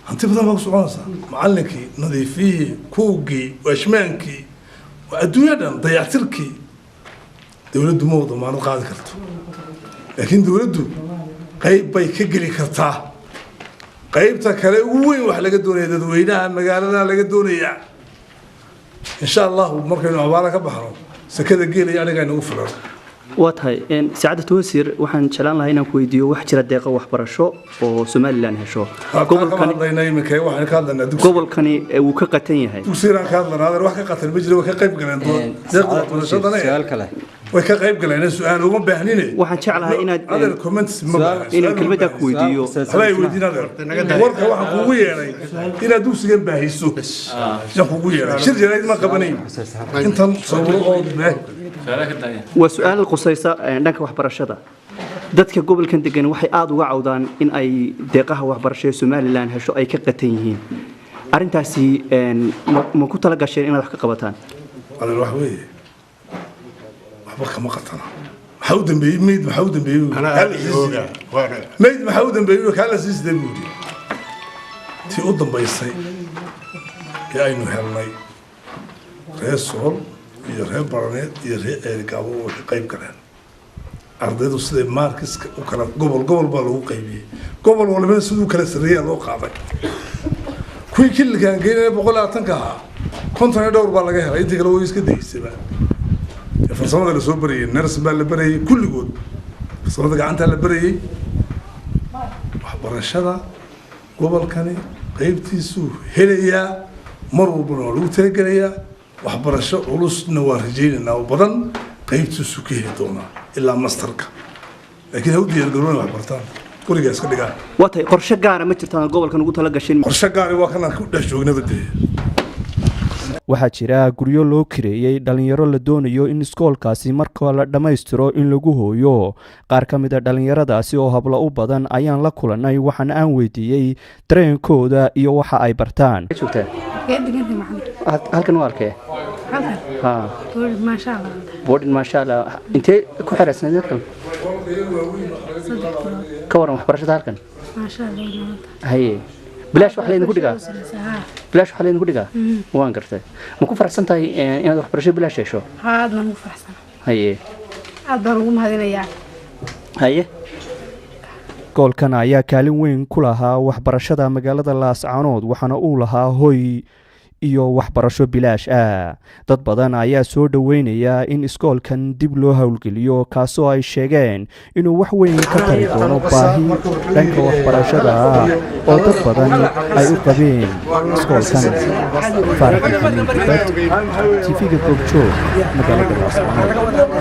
hanti badan baa ku soconaysaa macallinkii nadiifiyii kuugii waashmaankii waa adduunya dhan dayactirkii dowladdu ma wada maanu qaadi karto laakiin dowladdu qayb bay ka geli kartaa qaybta kale ugu weyn wax laga doonaya dadweynaha magaalada laga doonayaa insha allahu markaynu abaara ka baxno sakada geelaya aniga inagu filan واتهاي سعادة وزير وحن شلان لها هنا كويديو وحجر الدقة وحبرشو وسوماليلاند هشو قبل كاني وكقتني هاي وسير كهذا هذا واحد قتل مجري وكقيب قلنا سؤال كله وكقيب قلنا سؤال وما بهنينه وحن شعلها هنا هذا الكومنتس هنا كلمة كويديو لا يودينا هذا ورك واحد قوي يعني هنا دوس جنب بهيسو جنب قوي شر جريد ما قبنين انت صوروا به وسؤال القصيصة عندك وحبرشة dadka gobolkan degan waxay aad uga cawdaan in ay deeqaha waxbarashada Soomaaliland hesho ay ka qatan yihiin arintaasi ma ku tala gasheen inaad wax ka qabataan wala wax weeye waxba kama qatana waxa u dambeeyay meed waxa u dambeeyay meed waxa u dambeeyay kala siisday buudi tii u dambeysay ee aynu helnay reesool iyo reer baraneed iyo reer eergaabo oo qayb galeen ardaydu sida markiska u kala gobol baa lagu qaybiyay gobol walba sidoo kala sareeya loo qaaday kuwii kilkan geeyay 120 ka ah konton dhowr baa laga helay intii kale way iska daysay farsamada la soo bariyay nurse baa la bariyay kulligood farsamada gacanta la bariyay waxbarashada gobolkani qaybtiisu helaya mar walba lagu talagalaya waxbarasho culusna waa rajaynaa oo badan qaybtiisu ka heli doona ilaa masterka laakiin hawd diyaar garoon wax bartaan kuriga iska dhigaan watay qorshe gaar ah ma jirtaan gobolkan ugu tala gashin qorshe gaar ah waa kana ku dhax joognaba dee waxaa jira guryo loo kireeyay dhalinyaro la doonayo in iskoolkaasi marka la dhameystiro in lagu hooyo qaar ka mid ah dhalinyaradaasi oo habla u badan ayaan la kulanay waxaan aan weydiiyay dareenkooda iyo waxa ay bartaan halkan waa arkay ها ما شاء الله بورد ما شاء الله انت ku xirasnaa dadkan ka waran waxbarashada halkan ما شاء الله haye bilaash wax leen ku dhigaa bilaash wax leen ku dhigaa waan gartay ma ku faraxsan tahay inaad waxbarasho bilaash hesho haad ma ku faraxsan haye aad baan ugu mahadinayaa haye goolkan ayaa kaalin weyn ku lahaa waxbarashada magaalada Laascaanood waxaana uu lahaa hoy iyo waxbarasho bilaash ah dad badan ayaa soo dhaweynaya in iskoolkan dib loo hawlgeliyo kaasoo ay sheegeen inuu wax weyn ka tari doono baahi dhanka waxbarashada oo dad badan ay u qabeen iskoolkan farxad TV-ga Goobjoog magaalada Laascaanood